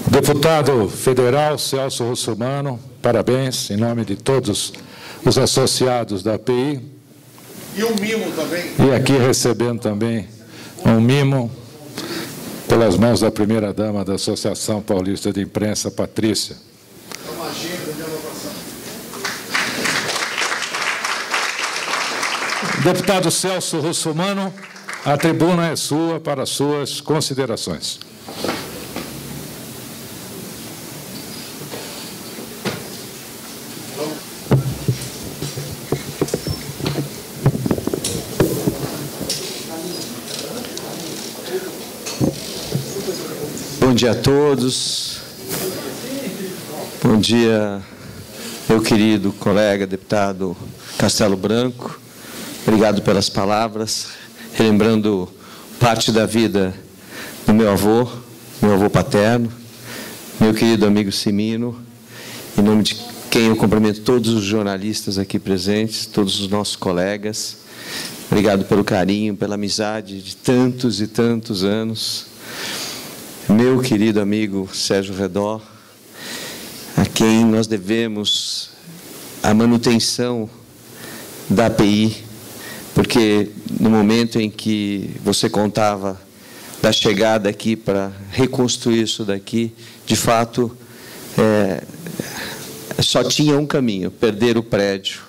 Deputado federal Celso Russomano, parabéns em nome de todos os associados da API. E um mimo também. E aqui recebendo também um mimo pelas mãos da primeira-dama da Associação Paulista de Imprensa, Patrícia. É uma agenda de inovação. Deputado Celso Russomano, a tribuna é sua para suas considerações. Bom dia a todos. Bom dia, meu querido colega deputado Castelo Branco. Obrigado pelas palavras, relembrando parte da vida do meu avô paterno, meu querido amigo Cimino, em nome de quem eu cumprimento todos os jornalistas aqui presentes, todos os nossos colegas. Obrigado pelo carinho, pela amizade de tantos e tantos anos. Meu querido amigo Sérgio Redó, a quem nós devemos a manutenção da API, porque no momento em que você contava da chegada aqui para reconstruir isso daqui, de fato, só tinha um caminho: perder o prédio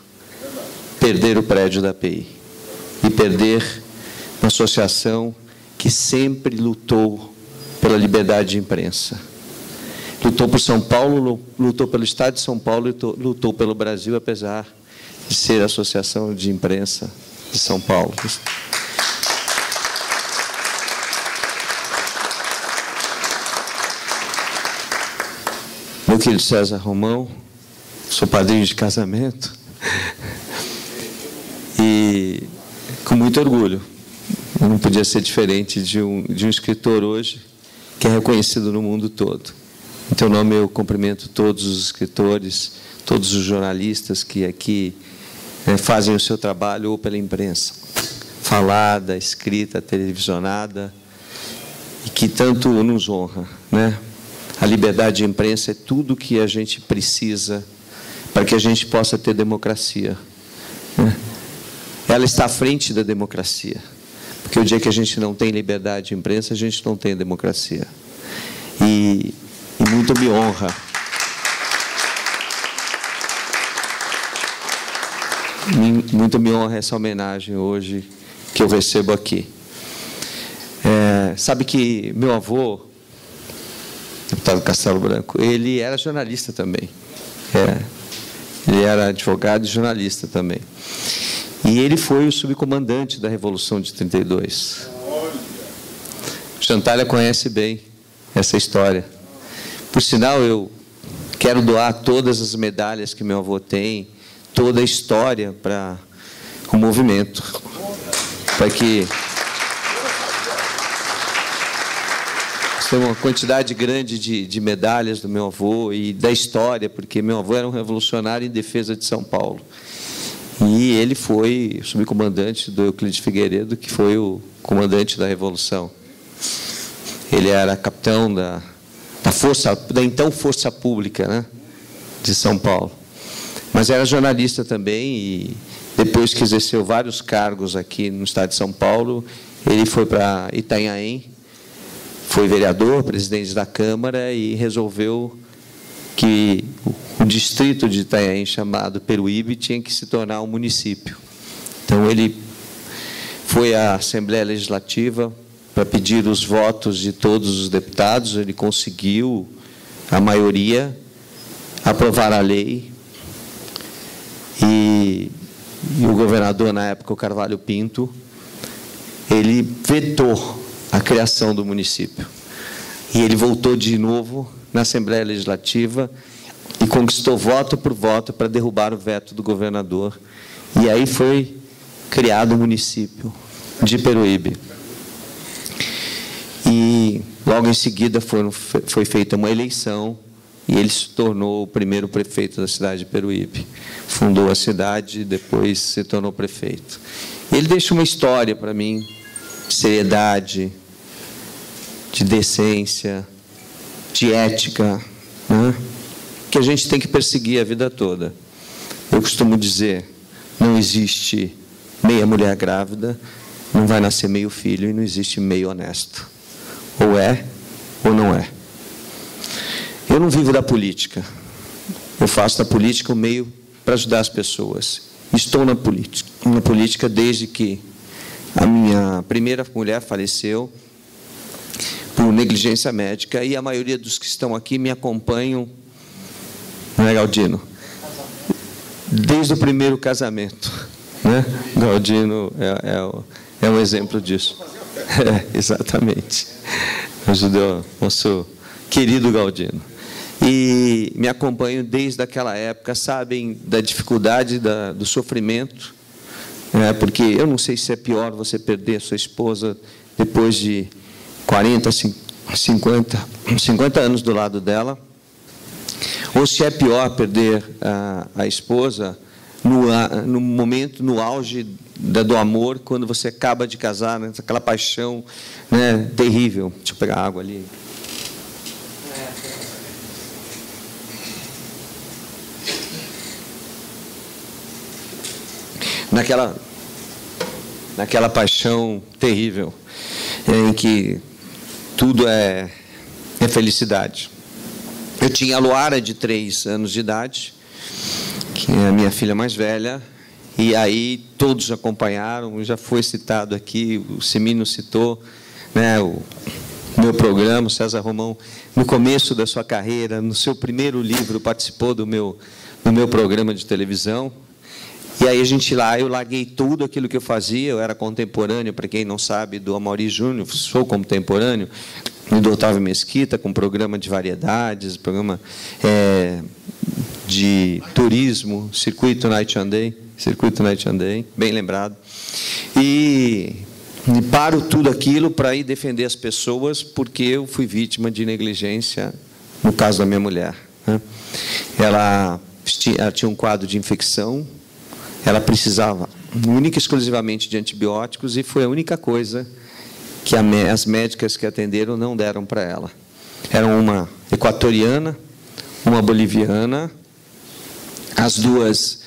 da API e perder uma associação que sempre lutou pela liberdade de imprensa. Lutou por São Paulo, lutou pelo Estado de São Paulo, lutou pelo Brasil, apesar de ser a Associação de Imprensa de São Paulo. Meu querido César Romão, sou padrinho de casamento, e com muito orgulho, não podia ser diferente de um escritor hoje, que é reconhecido no mundo todo. Em teu nome eu cumprimento todos os escritores, todos os jornalistas que aqui fazem o seu trabalho ou pela imprensa, falada, escrita, televisionada, e que tanto nos honra, né? A liberdade de imprensa é tudo o que a gente precisa para que a gente possa ter democracia, né? Ela está à frente da democracia. Porque o dia que a gente não tem liberdade de imprensa, a gente não tem democracia. E muito me honra. Muito me honra essa homenagem hoje que eu recebo aqui. Sabe que meu avô, deputado Castelo Branco, ele era jornalista também. Ele era advogado e jornalista também. E ele foi o subcomandante da Revolução de 32. Chantalha conhece bem essa história. Por sinal, eu quero doar todas as medalhas que meu avô tem, toda a história para o movimento, para que tem uma quantidade grande de medalhas do meu avô e da história, porque meu avô era um revolucionário em defesa de São Paulo. E ele foi subcomandante do Euclides Figueiredo, que foi o comandante da Revolução. Ele era capitão da então Força Pública, né, de São Paulo. Mas era jornalista também e, depois que exerceu vários cargos aqui no estado de São Paulo, ele foi para Itanhaém, foi vereador, presidente da Câmara e resolveu que o distrito de Itanhaém, chamado Peruíbe, tinha que se tornar um município. Então, ele foi à Assembleia Legislativa para pedir os votos de todos os deputados, ele conseguiu a maioria, aprovar a lei, e o governador, na época, o Carvalho Pinto, ele vetou a criação do município. E ele voltou de novo na Assembleia Legislativa e conquistou voto por voto para derrubar o veto do governador. E aí foi criado o município de Peruíbe. E logo em seguida foi feita uma eleição e ele se tornou o primeiro prefeito da cidade de Peruíbe. Fundou a cidade e depois se tornou prefeito. Ele deixa uma história para mim de seriedade, de decência, de ética, né, que a gente tem que perseguir a vida toda. Eu costumo dizer, não existe meia mulher grávida, não vai nascer meio filho e não existe meio honesto. Ou é, ou não é. Eu não vivo da política. Eu faço da política um meio para ajudar as pessoas. Estou na política desde que a minha primeira mulher faleceu por negligência médica e a maioria dos que estão aqui me acompanham, não é, Galdino? Desde o primeiro casamento, né? Galdino é um exemplo disso. Exatamente. Ajudou nosso querido Galdino. E me acompanham desde aquela época, sabem da dificuldade, do sofrimento, né? Porque eu não sei se é pior você perder a sua esposa depois de 40, 50 anos do lado dela, ou se é pior perder a esposa no momento, no auge do amor, quando você acaba de casar, né? Aquela paixão, né, terrível. Deixa eu pegar água ali. Naquela paixão terrível, em que tudo é felicidade. Eu tinha a Luara, de 3 anos de idade, que é a minha filha mais velha, e aí todos acompanharam, já foi citado aqui, o Semino citou, né, o meu programa, o César Romão, no começo da sua carreira, no seu primeiro livro, participou do meu programa de televisão. E aí eu larguei tudo aquilo que eu fazia, eu era contemporâneo, para quem não sabe, do Amaury Júnior, sou contemporâneo, e do Otávio Mesquita, com programa de variedades, programa de turismo, Circuito Night and Day, bem lembrado. E paro tudo aquilo para ir defender as pessoas, porque eu fui vítima de negligência, no caso da minha mulher, né? Ela tinha um quadro de infecção, ela precisava única e exclusivamente de antibióticos, e foi a única coisa que as médicas que atenderam não deram para ela. Era uma equatoriana, uma boliviana, as duas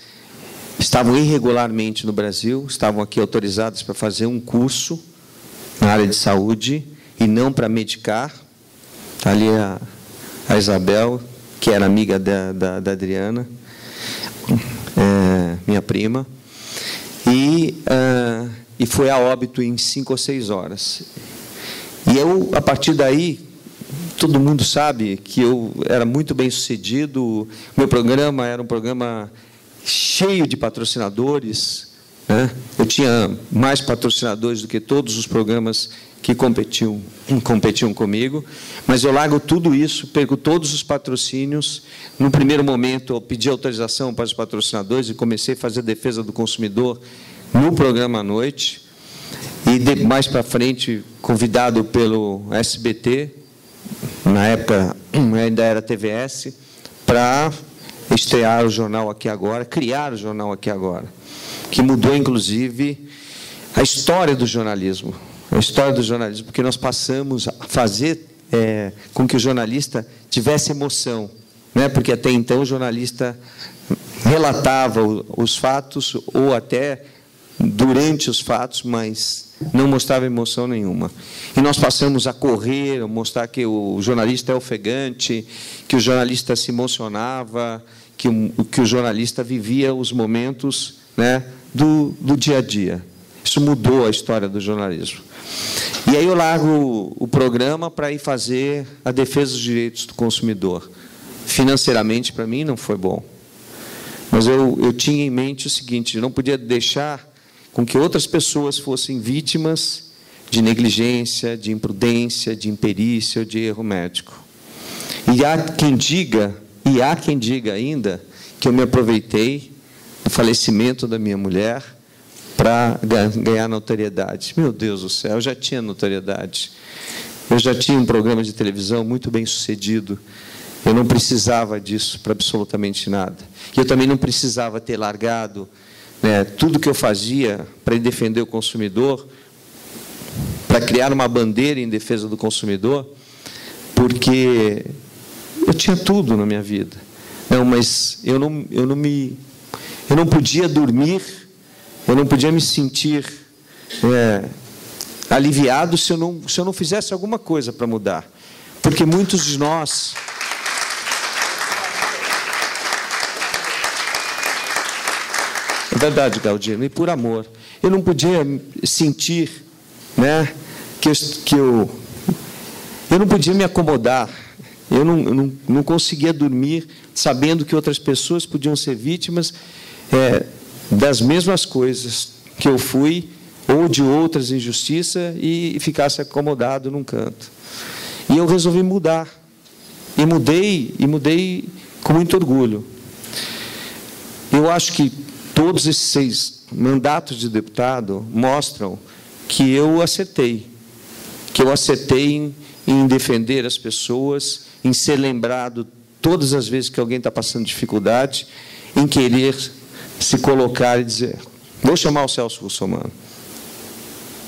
estavam irregularmente no Brasil, estavam aqui autorizadas para fazer um curso na área de saúde e não para medicar. Ali a Isabel, que era amiga da Adriana, minha prima, e foi a óbito em 5 ou 6 horas. E eu, a partir daí, todo mundo sabe que eu era muito bem sucedido, meu programa era um programa cheio de patrocinadores, né? Eu tinha mais patrocinadores do que todos os programas que competiam comigo, mas eu largo tudo isso, perco todos os patrocínios. No primeiro momento, eu pedi autorização para os patrocinadores e comecei a fazer defesa do consumidor no programa à noite, e mais para frente, convidado pelo SBT, na época ainda era TVS, para estrear o Jornal Aqui Agora, criar o Jornal Aqui Agora, que mudou, inclusive, a história do jornalismo. A história do jornalismo, porque nós passamos a fazer com que o jornalista tivesse emoção, né? Porque até então o jornalista relatava os fatos, ou até durante os fatos, mas não mostrava emoção nenhuma. E nós passamos a correr, a mostrar que o jornalista é ofegante, que o jornalista se emocionava, que o jornalista vivia os momentos, né, do dia a dia. Isso mudou a história do jornalismo. E aí eu largo o programa para ir fazer a defesa dos direitos do consumidor. Financeiramente, para mim, não foi bom. Mas eu tinha em mente o seguinte: eu não podia deixar com que outras pessoas fossem vítimas de negligência, de imprudência, de imperícia ou de erro médico. E há quem diga ainda, que eu me aproveitei do falecimento da minha mulher para ganhar notoriedade. Meu Deus do céu, eu já tinha notoriedade. Eu já tinha um programa de televisão muito bem sucedido. Eu não precisava disso para absolutamente nada. E eu também não precisava ter largado, né, tudo que eu fazia para defender o consumidor, para criar uma bandeira em defesa do consumidor, porque eu tinha tudo na minha vida. Não, mas eu não podia dormir, eu não podia me sentir aliviado se eu não fizesse alguma coisa para mudar. Porque muitos de nós... É verdade, Galdino, e por amor. Eu não podia sentir, né, que eu não podia me acomodar. Eu não conseguia dormir sabendo que outras pessoas podiam ser vítimas das mesmas coisas que eu fui, ou de outras injustiças, e ficasse acomodado num canto. E eu resolvi mudar. E mudei com muito orgulho. Eu acho que todos esses 6 mandatos de deputado mostram que eu acertei. Que eu acertei em defender as pessoas, em ser lembrado todas as vezes que alguém está passando dificuldade, em querer se colocar e dizer... Vou chamar o Celso Russomano,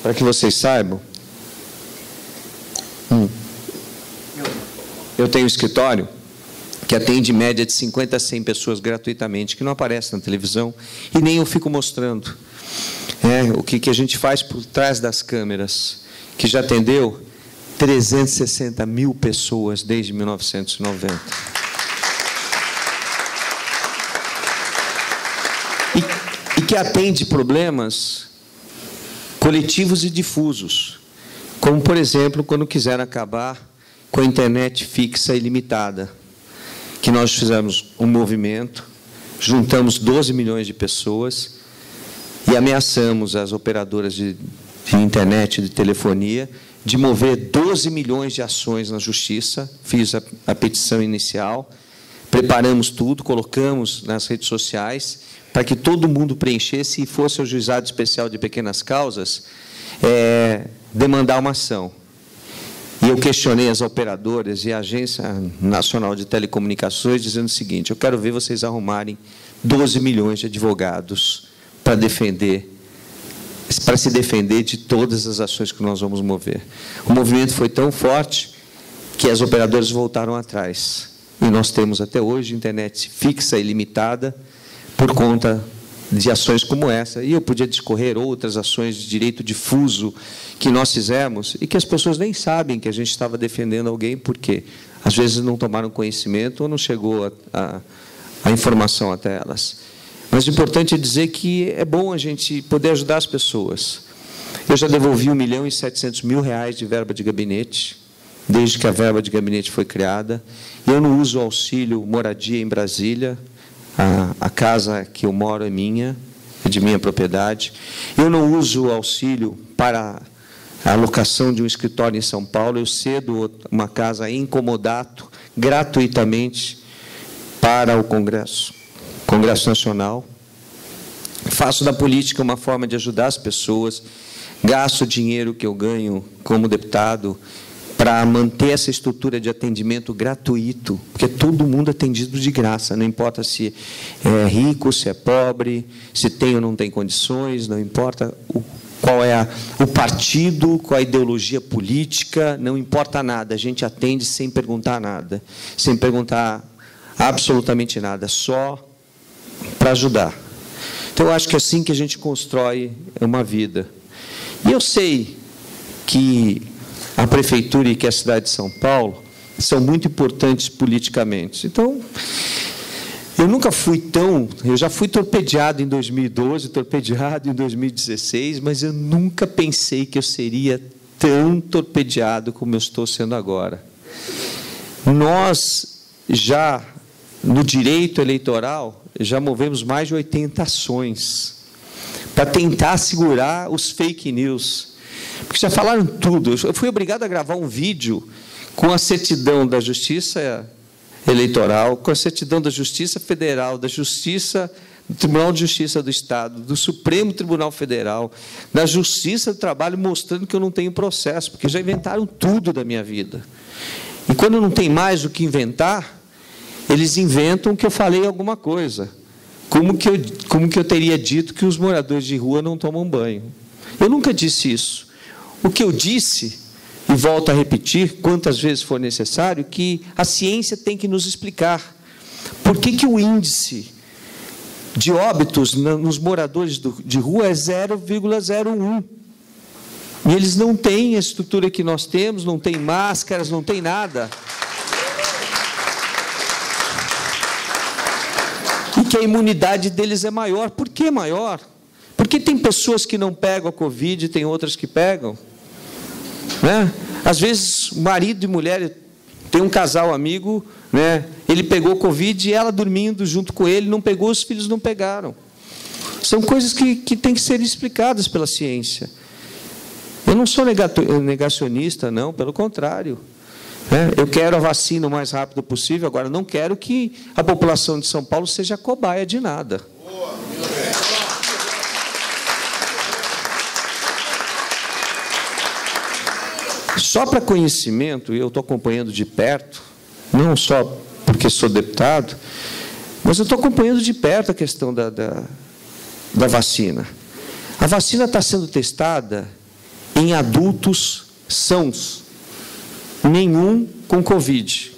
para que vocês saibam. Eu tenho um escritório que atende média de 50 a 100 pessoas gratuitamente, que não aparece na televisão, e nem eu fico mostrando o que a gente faz por trás das câmeras, que já atendeu 360 mil pessoas desde 1990. E que atende problemas coletivos e difusos, como, por exemplo, quando quiseram acabar com a internet fixa ilimitada, que nós fizemos um movimento, juntamos 12 milhões de pessoas e ameaçamos as operadoras de internet, de telefonia, de mover 12 milhões de ações na Justiça. Fiz a petição inicial, preparamos tudo, colocamos nas redes sociais, para que todo mundo preenchesse e fosse ao Juizado Especial de Pequenas Causas demandar uma ação. E eu questionei as operadoras e a Agência Nacional de Telecomunicações, dizendo o seguinte: eu quero ver vocês arrumarem 12 milhões de advogados para se defender de todas as ações que nós vamos mover. O movimento foi tão forte que as operadoras voltaram atrás. E nós temos até hoje internet fixa e ilimitada por conta de ações como essa. E eu podia discorrer outras ações de direito difuso que nós fizemos e que as pessoas nem sabem que a gente estava defendendo alguém, porque às vezes não tomaram conhecimento ou não chegou a informação até elas. Mas o importante é dizer que é bom a gente poder ajudar as pessoas. Eu já devolvi R$ 1.700.000 de verba de gabinete, desde que a verba de gabinete foi criada. Eu não uso auxílio moradia em Brasília. A casa que eu moro é minha, é de minha propriedade. Eu não uso auxílio para a alocação de um escritório em São Paulo. Eu cedo uma casa em comodato, gratuitamente, para o Congresso Nacional. Faço da política uma forma de ajudar as pessoas. Gasto o dinheiro que eu ganho como deputado para manter essa estrutura de atendimento gratuito, porque todo mundo é atendido de graça, não importa se é rico, se é pobre, se tem ou não tem condições, não importa qual é o partido, qual a ideologia política, não importa nada, a gente atende sem perguntar nada, sem perguntar absolutamente nada, só para ajudar. Então, eu acho que é assim que a gente constrói uma vida. E eu sei que a Prefeitura e que a cidade de São Paulo são muito importantes politicamente. Então, eu já fui torpedeado em 2012, torpedeado em 2016, mas eu nunca pensei que eu seria tão torpedeado como eu estou sendo agora. Nós, já no direito eleitoral, já movemos mais de 80 ações para tentar segurar os fake news. Porque já falaram tudo. Eu fui obrigado a gravar um vídeo com a certidão da Justiça Eleitoral, com a certidão da Justiça Federal, da Justiça, do Tribunal de Justiça do Estado, do Supremo Tribunal Federal, da Justiça do Trabalho, mostrando que eu não tenho processo, porque já inventaram tudo da minha vida. E quando não tem mais o que inventar, eles inventam que eu falei alguma coisa. Como que eu teria dito que os moradores de rua não tomam banho? Eu nunca disse isso. O que eu disse, e volto a repetir, quantas vezes for necessário, que a ciência tem que nos explicar por que o índice de óbitos nos moradores de rua é 0,01. E eles não têm a estrutura que nós temos, não têm máscaras, não tem nada. E que a imunidade deles é maior. Por que maior? Porque tem pessoas que não pegam a Covid e tem outras que pegam. Né? Às vezes, marido e mulher, tem um casal amigo, né? Ele pegou Covid e ela dormindo junto com ele, não pegou, os filhos não pegaram. São coisas que têm que ser explicadas pela ciência. Eu não sou negacionista, não, pelo contrário. Eu quero a vacina o mais rápido possível, agora não quero que a população de São Paulo seja cobaia de nada. Só para conhecimento, eu estou acompanhando de perto, não só porque sou deputado, mas eu estou acompanhando de perto a questão da vacina. A vacina está sendo testada em adultos sãos, nenhum com Covid.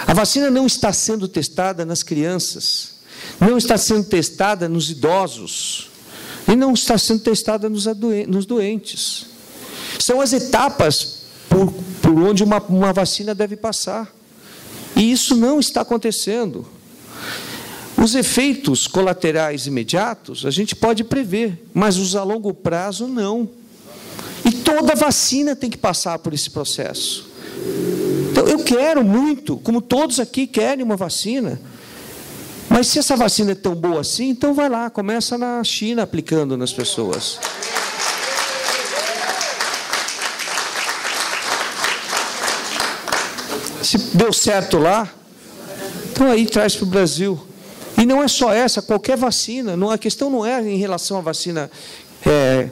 A vacina não está sendo testada nas crianças, não está sendo testada nos idosos, e não está sendo testada nos doentes. São as etapas por onde uma vacina deve passar. E isso não está acontecendo. Os efeitos colaterais imediatos, a gente pode prever, mas os a longo prazo, não. E toda vacina tem que passar por esse processo. Então, eu quero muito, como todos aqui querem uma vacina, mas se essa vacina é tão boa assim, então vai lá, começa na China aplicando nas pessoas. Se deu certo lá, então aí traz para o Brasil. E não é só essa, qualquer vacina. A questão não é em relação à vacina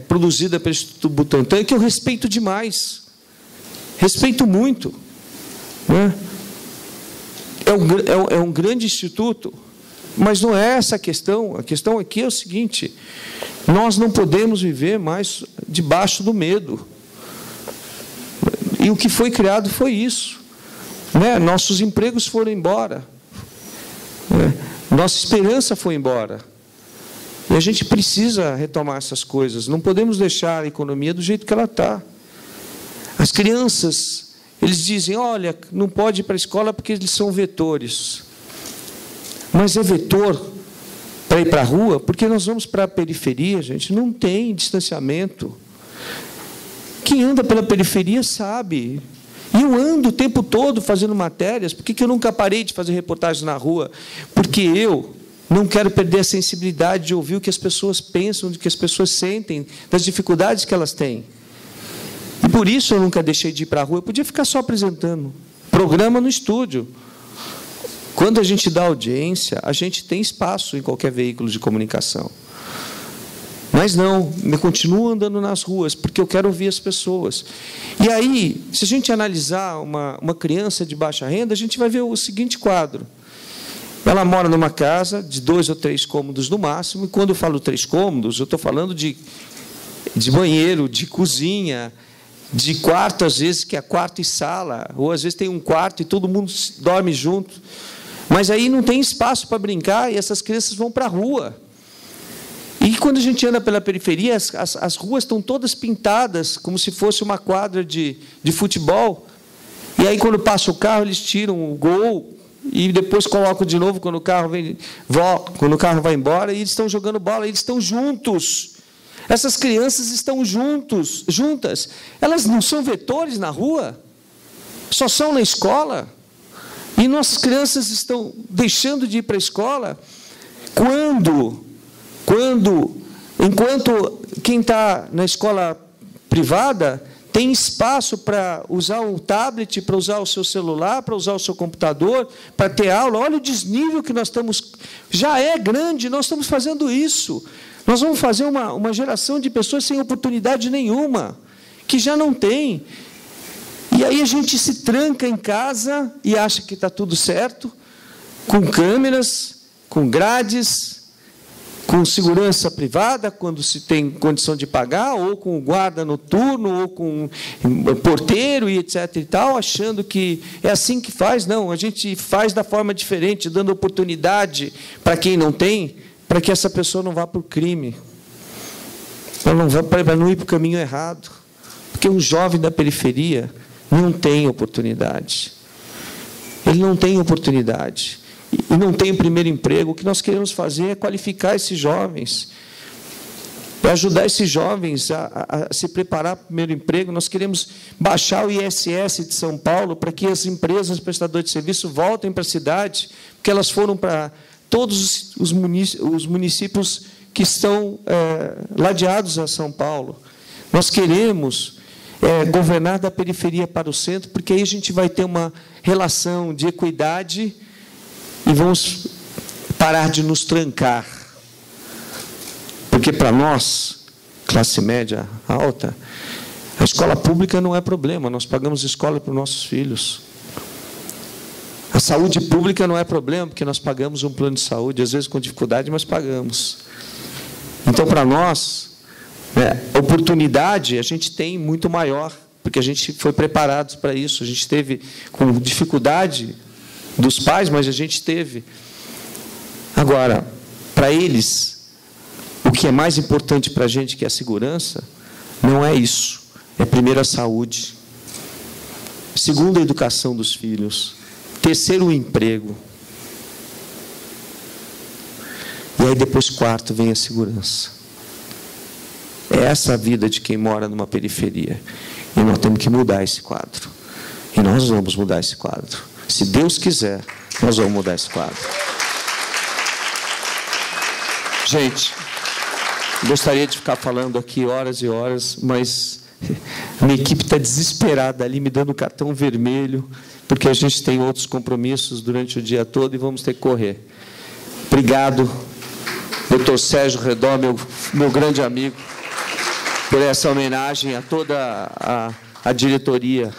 produzida pelo Instituto Butantan, que eu respeito demais. Respeito muito. Né? É um grande instituto, mas não é essa a questão. A questão aqui é o seguinte: nós não podemos viver mais debaixo do medo. E o que foi criado foi isso. Né? Nossos empregos foram embora. Nossa esperança foi embora. E a gente precisa retomar essas coisas. Não podemos deixar a economia do jeito que ela está. As crianças, eles dizem, olha, não pode ir para a escola porque eles são vetores. Mas é vetor para ir para a rua? Porque nós vamos para a periferia, gente, não tem distanciamento. Quem anda pela periferia sabe. E eu ando o tempo todo fazendo matérias. Por que eu nunca parei de fazer reportagens na rua? Porque eu não quero perder a sensibilidade de ouvir o que as pessoas pensam, o que as pessoas sentem, das dificuldades que elas têm. E por isso eu nunca deixei de ir para a rua. Eu podia ficar só apresentando programa no estúdio. Quando a gente dá audiência, a gente tem espaço em qualquer veículo de comunicação. Mas não, eu continuo andando nas ruas, porque eu quero ouvir as pessoas. E aí, se a gente analisar uma criança de baixa renda, a gente vai ver o seguinte quadro. Ela mora numa casa de 2 ou 3 cômodos no máximo, e quando eu falo 3 cômodos, eu estou falando de banheiro, de cozinha, de quarto, às vezes, que é quarto e sala, ou às vezes tem um quarto e todo mundo dorme junto. Mas aí não tem espaço para brincar e essas crianças vão para a rua. E quando a gente anda pela periferia, as ruas estão todas pintadas, como se fosse uma quadra de futebol. E aí, quando passa o carro, eles tiram o gol e depois colocam de novo quando o carro vai embora, e eles estão jogando bola, eles estão juntos. Essas crianças estão juntas. Elas não são vetores na rua, só são na escola. E nossas crianças estão deixando de ir para a escola enquanto quem está na escola privada tem espaço para usar o tablet, para usar o seu celular, para usar o seu computador, para ter aula. Olha o desnível que nós estamos. Já é grande, nós estamos fazendo isso. Nós vamos fazer uma geração de pessoas sem oportunidade nenhuma, que já não tem. E aí a gente se tranca em casa e acha que está tudo certo, com câmeras, com grades. com segurança privada, quando se tem condição de pagar, ou com guarda noturno, ou com porteiro e etc. e tal, achando que é assim que faz. Não, a gente faz da forma diferente, dando oportunidade para quem não tem, para que essa pessoa não vá para o crime, para não ir para o caminho errado. Porque um jovem da periferia não tem oportunidade. Ele não tem oportunidade. E não tem o primeiro emprego. O que nós queremos fazer é qualificar esses jovens, é ajudar esses jovens a se preparar para o primeiro emprego. Nós queremos baixar o ISS de São Paulo para que as empresas prestadoras de serviço voltem para a cidade, porque elas foram para todos os municípios que estão ladeados a São Paulo. Nós queremos governar da periferia para o centro, porque aí a gente vai ter uma relação de equidade e vamos parar de nos trancar. Porque para nós, classe média alta, a escola pública não é problema, nós pagamos escola para os nossos filhos. A saúde pública não é problema, porque nós pagamos um plano de saúde, às vezes com dificuldade, mas pagamos. Então, para nós, oportunidade a gente tem muito maior, porque a gente foi preparado para isso. A gente teve com dificuldade dos pais, mas a gente teve. Agora, para eles, o que é mais importante para a gente, que é a segurança, não é isso. É primeiro a saúde, segundo a educação dos filhos, terceiro o emprego, e aí depois quarto vem a segurança. É essa a vida de quem mora numa periferia. E nós temos que mudar esse quadro. E nós vamos mudar esse quadro. Se Deus quiser, nós vamos mudar esse quadro. Gente, gostaria de ficar falando aqui horas e horas, mas a minha equipe está desesperada ali, me dando cartão vermelho, porque a gente tem outros compromissos durante o dia todo e vamos ter que correr. Obrigado, doutor Sérgio Redó, meu grande amigo, por essa homenagem a toda a diretoria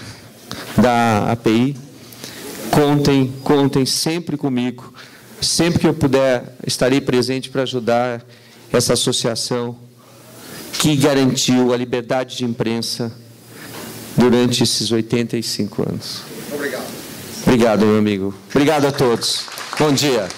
da API. Contem sempre comigo. Sempre que eu puder, estarei presente para ajudar essa associação que garantiu a liberdade de imprensa durante esses 85 anos. Obrigado. Obrigado, meu amigo. Obrigado a todos. Bom dia.